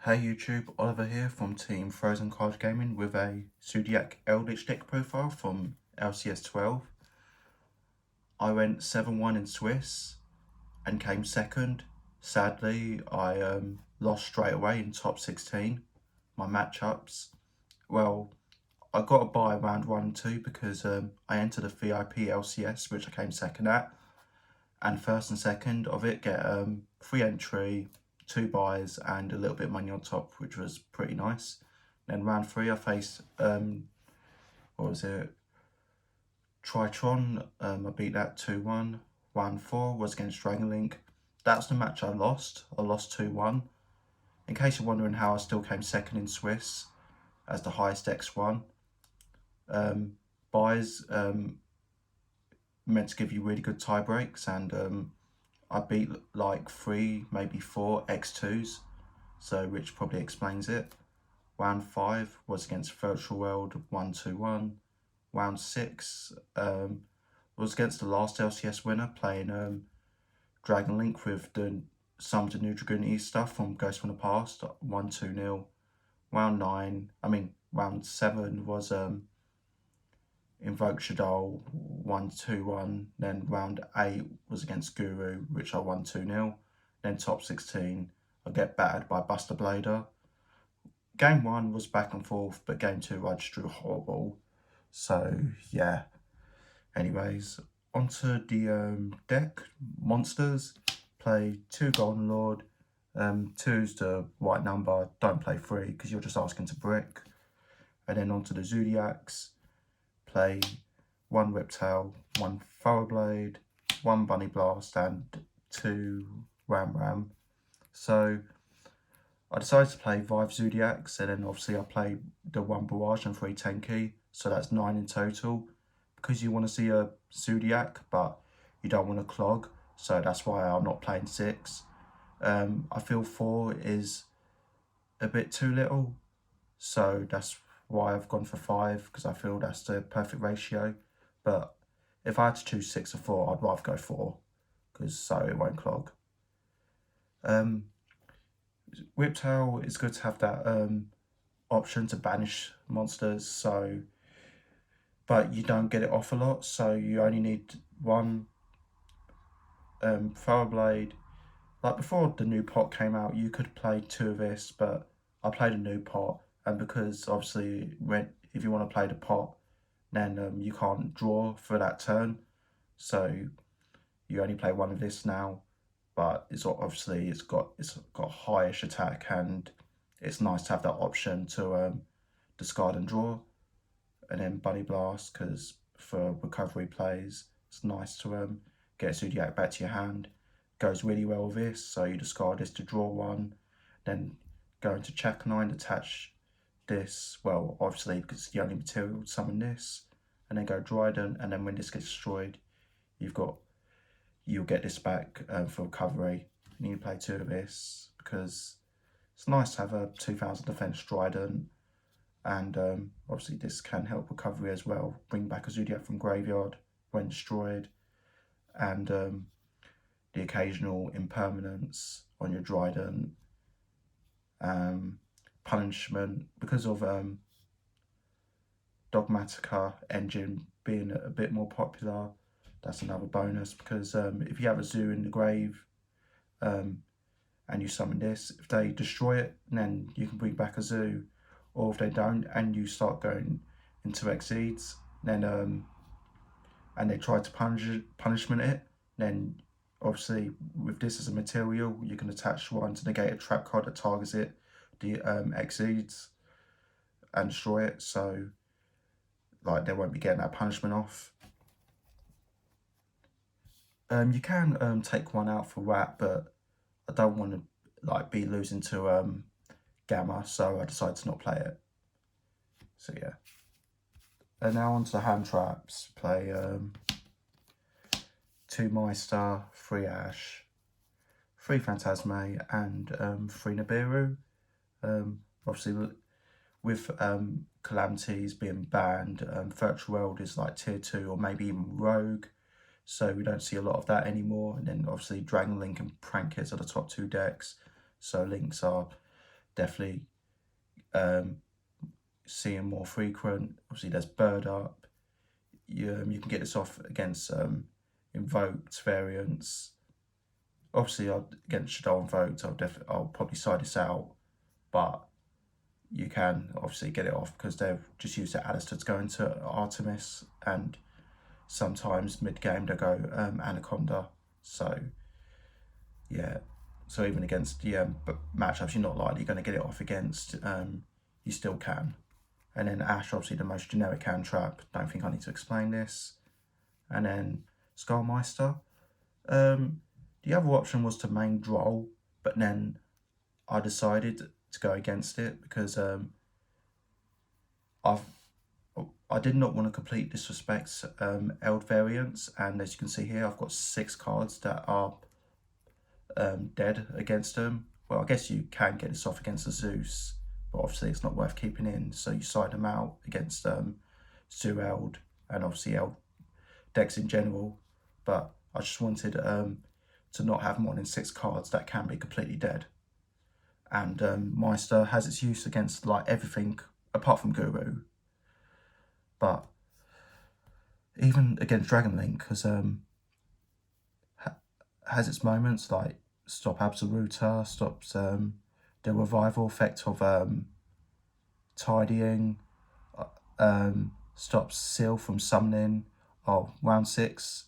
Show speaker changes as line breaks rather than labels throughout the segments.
Hey YouTube, Oliver here from Team Frozen Card Gaming with a Zoodiac Eldlich deck profile from LCS 12. I went 7-1 in Swiss and came second. Sadly, I lost straight away in top 16, my matchups. Well, I got a bye round 1 and 2 because I entered a VIP LCS, which I came second at. And first and second of it get free entry, 2 buys and a little bit of money on top, which was pretty nice. Then round 3 I faced what was it, Tritron. I beat that 2-1. Round 4 was against Dragon Link. That's the match I lost 2-1. In case you're wondering how I still came second in Swiss as the highest X1, buys meant to give you really good tie breaks, and I beat like 3, maybe 4 X2s, so which probably explains it. Round 5 was against Virtual World 1-2-1. Round 6 was against the last LCS winner, playing Dragon Link with some of the new Dragoon East stuff from Ghost from the Past, 1-2-0. Round 7 was Invoke Shadol 1-2-1. Then round 8 was against Guru, which I won 2-0. Then top 16, I get battered by Buster Blader. Game 1 was back and forth, but game 2 I just drew horrible. So yeah. Anyways, onto the deck. Monsters. Play 2 Golden Lord. 2's the right number. Don't play 3 because you're just asking to brick. And then onto the Zoodiacs. Play 1 Whiptail, 1 Thoroughblade, 1 Bunny Blast, and 2 Ram. So I decided to play 5 Zoodiacs, and then obviously I played the 1 Barrage and 3 Tenki, so that's 9 in total. Because you want to see a Zoodiac, but you don't want to clog, so that's why I'm not playing 6. I feel 4 is a bit too little, so that's why I've gone for 5, because I feel that's the perfect ratio. But if I had to choose 6 or 4, I'd rather go 4, because so it won't clog. Whiptail is good to have that option to banish monsters, but you don't get it off a lot, so you only need 1 Thoroughblade. Like before the new pot came out, you could play 2 of this, but I played a new pot, and because obviously if you want to play the pot, then you can't draw for that turn, so you only play 1 of this now. But it's obviously it's got highish attack, and it's nice to have that option to discard and draw. And then Bunny Blast, because for recovery plays, it's nice to get Zoodiac back to your hand. Goes really well with this, so you discard this to draw 1, then go into check 9, attach this, well obviously because it's the only material, summon this, and then go Dryden, and then when this gets destroyed, you'll get this back for recovery. And you play 2 of this because it's nice to have a 2000 defense Dryden, and obviously this can help recovery as well, bring back a Zoodiac from graveyard when destroyed, and the occasional impermanence on your Dryden, punishment because of Dogmatica engine being a bit more popular. That's another bonus, because if you have a zoo in the grave and you summon this, if they destroy it, then you can bring back a zoo, or if they don't and you start going into exceeds, then and they try to punishment it, then obviously with this as a material, you can attach 1 to negate a trap card that targets it, the exceeds, and destroy it, so like they won't be getting that punishment off. You can take 1 out for Rat, but I don't want to like be losing to Gamma, so I decided to not play it. So yeah. And now onto the hand traps. Play 2 Meister, 3 Ash, 3 Phantasme, and 3 Nibiru. Obviously with Calamities being banned, Virtual World is like tier 2 or maybe even Rogue, so we don't see a lot of that anymore. And then obviously Dragon Link and Prank Kids are the top 2 decks, so links are definitely seeing more frequent. Obviously there's Bird Up. You can get this off against Invoked variants. Obviously against Shadow Invoked I'll probably side this out, but you can obviously get it off because they've just used the Alistair to go into Artemis, and sometimes mid-game they go Anaconda. So yeah, so even against but matchups you're not likely going to get it off against, you still can. And then Ash, obviously the most generic hand trap, don't think I need to explain this. And then Skullmeister. The other option was to main Droll, but then I decided to go against it because I did not want to complete disrespect Eld variants, and as you can see here I've got 6 cards that are dead against them. Well, I guess you can get this off against a Zeus, but obviously it's not worth keeping in, so you side them out against Zoo Eld and obviously Eld decks in general. But I just wanted to not have more than 6 cards that can be completely dead. And Meister has its use against like everything apart from Guru, but even against Dragon Link has its moments, like stop Absoluta, stops the revival effect of tidying, stops Seal from summoning. Oh, round 6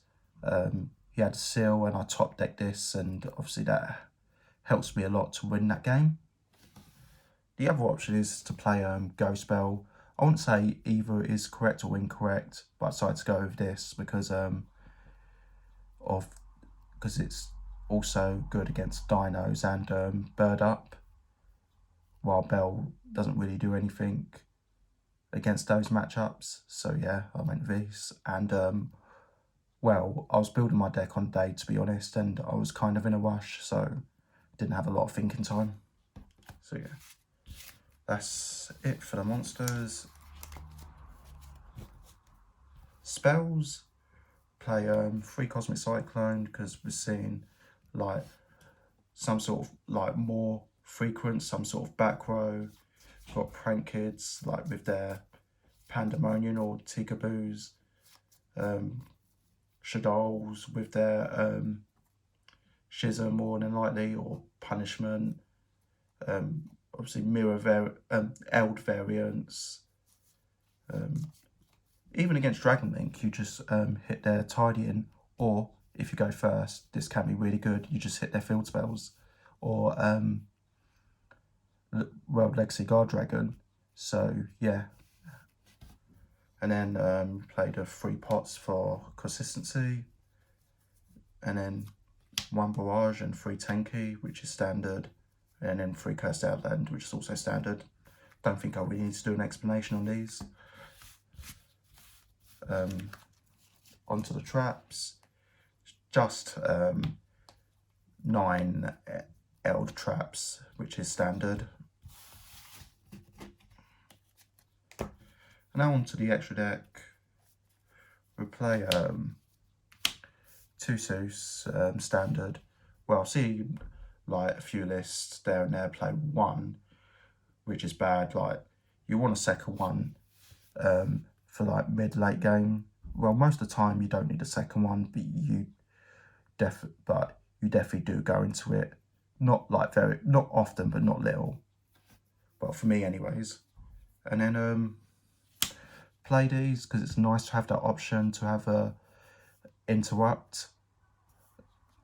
he had a Seal and I top decked this, and obviously that helps me a lot to win that game. The other option is to play Ghost Bell. I wouldn't say either is correct or incorrect, but I decided to go with this because it's also good against Dinos and Bird Up, while Bell doesn't really do anything against those matchups. So yeah, I went this, and well, I was building my deck on day, to be honest, and I was kind of in a rush, so didn't have a lot of thinking time. So yeah, that's it for the monsters. Spells, play 3 Cosmic Cyclone because we're seeing like some sort of like more frequent, some sort of back row. Got Prank Kids like with their Pandemonium or Tikaboos, Shadows with their Shizza more than likely, or Punishment, obviously Eld variants. Even against Dragon Link, you just hit their Tidying, or if you go first, this can be really good, you just hit their field spells, or World Legacy Guard Dragon. So yeah, and then played 3 pots for consistency, and then 1 Barrage and 3 Tenki, which is standard, and then 3 Cursed Outland, which is also standard. Don't think I really need to do an explanation on these. Onto the traps, just 9 Eld traps, which is standard. Now onto the extra deck. We play 2 Zeus standard. Well, I've seen like a few lists there and there play 1, which is bad. Like you want a second one for like mid-late game. Well, most of the time you don't need a second one, but you definitely do go into it. Not often, but not little. But for me, anyways. And then play these because it's nice to have that option to have a interrupt.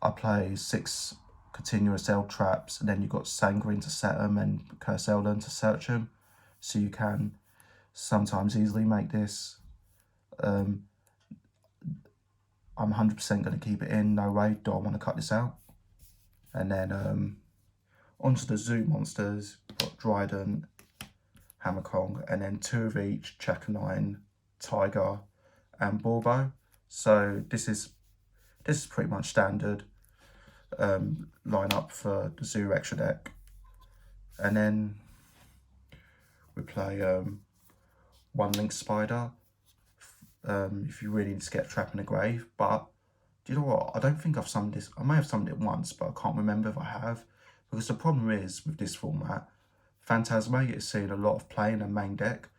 I play 6 continuous Eld traps, and then you've got Sanguine to set them and Curse Elden to search them, so you can sometimes easily make this. I'm 100% going to keep it in, no way do I want to cut this out. And then onto the zoo monsters, got Dryden, Hammer Kong, and then 2 of each, Chakanine, Tiger, and Borbo. So this is pretty much standard lineup for the zoo extra deck. And then we play 1 Link Spider if you really need to get a trap in the grave. But do you know what? I don't think I've summoned this. I may have summoned it once, but I can't remember if I have. Because the problem is with this format, Phantasma is seeing a lot of play in the main deck,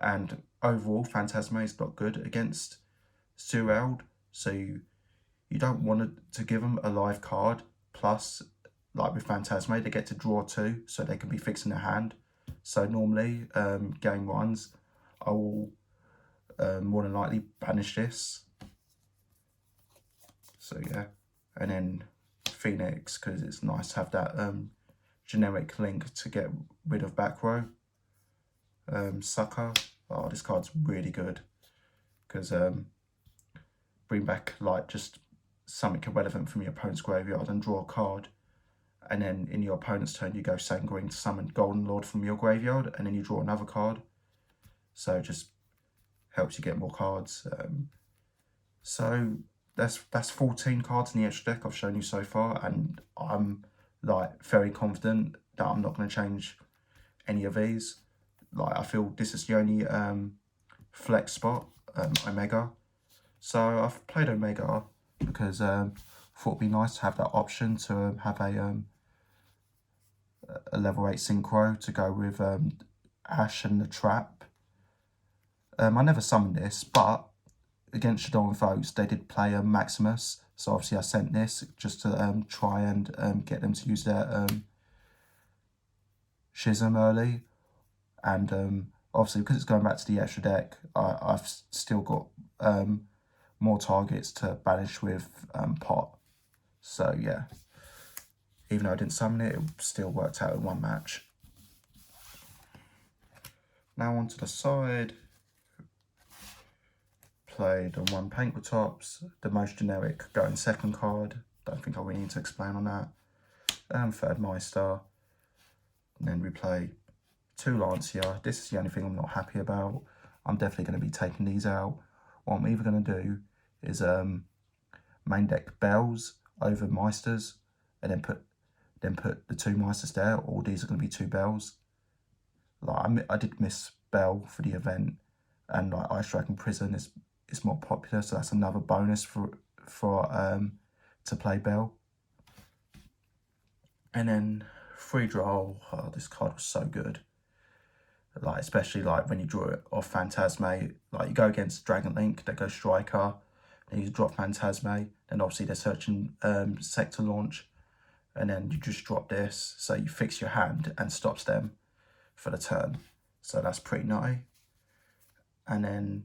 and overall Phantasma is not good against Zoodiac, so you don't want to give them a live card. Plus, like with Phantasma, they get to draw 2, so they can be fixing their hand. So normally, game 1s, I will more than likely banish this. So yeah, and then Phoenix, because it's nice to have that generic link to get rid of back row. Sucker, oh, this card's really good, because bring back like just something irrelevant from your opponent's graveyard and draw a card, and then in your opponent's turn you go Sanguine to summon Golden Lord from your graveyard, and then you draw another card, so it just helps you get more cards. So that's 14 cards in the extra deck I've shown you so far, and I'm like very confident that I'm not going to change any of these. Like, I feel this is the only flex spot, Omega. So I've played Omega because I thought it'd be nice to have that option to have a level 8 synchro to go with Ash and the Trap. I never summoned this, but against Shadow and Foes, they did play a Maximus, so obviously I sent this just to try and get them to use their Schism early, and obviously because it's going back to the extra deck, I've still got more targets to banish with Pot. So yeah, even though I didn't summon it, it still worked out in one match. Now onto the side. Played on 1 Paintball Tops, the most generic going second card. Don't think I really need to explain on that. Third Meister. And then we play 2 Lancia. This is the only thing I'm not happy about. I'm definitely going to be taking these out. What I'm either going to do is main deck Bells over Meisters, and then put the 2 Meisters there, or these are going to be 2 Bells. Like, I did miss Bell for the event, and like Ice Dragon Prison is more popular, so that's another bonus for to play Bell. And then free draw. Oh, this card was so good. Like, especially like when you draw it off Phantasma, like you go against Dragon Link, they go Striker, then you drop Phantasma, then obviously they're searching Sector Launch, and then you just drop this, so you fix your hand and stops them for the turn. So that's pretty nutty. And then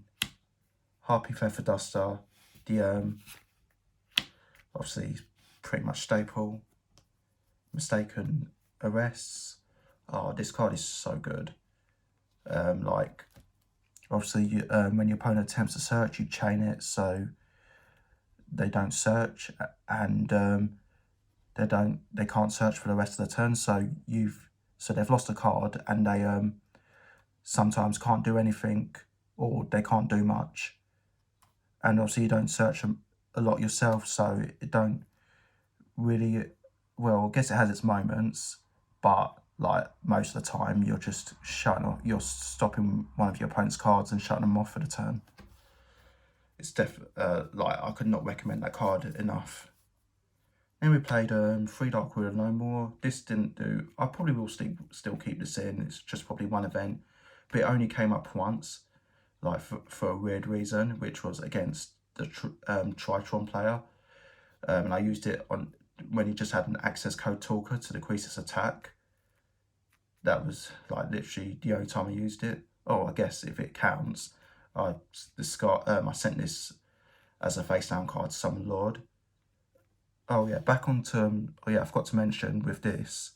Harpy Feather Duster, the obviously pretty much staple. Mistaken Arrests. Oh, this card is so good. Like, obviously when your opponent attempts to search, you chain it so they don't search, and they can't search for the rest of the turn. So they've lost a card, and they sometimes can't do anything, or they can't do much. And obviously you don't search a lot yourself, so it don't really, well, I guess it has its moments, but like most of the time you're just you're stopping one of your opponent's cards and shutting them off for the turn. It's like, I could not recommend that card enough. Then we played 3 Dark Ruler No More. This didn't do, I probably will still keep this in, it's just probably one event, but it only came up once, like for a weird reason, which was against the Tritron player, and I used it on when he just had an access code talker to decrease his attack. That was like literally the only time I used it. Oh, I guess if it counts, I sent this as a face down card to Summon Lord. Oh yeah, back onto oh yeah, I forgot to mention with this,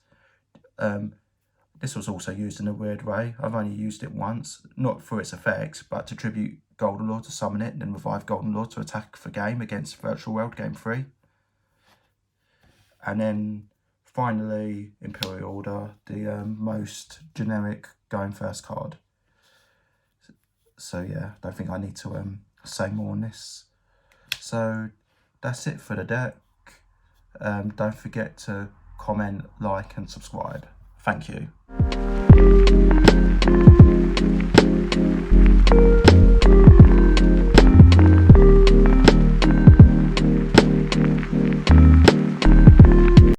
this was also used in a weird way. I've only used it once, not for its effects, but to tribute Golden Lord to summon it, and then revive Golden Lord to attack for game against Virtual World Game 3. And then finally, Imperial Order, the most generic going first card. So yeah, don't think I need to say more on this. So that's it for the deck. Don't forget to comment, like and subscribe. Thank you.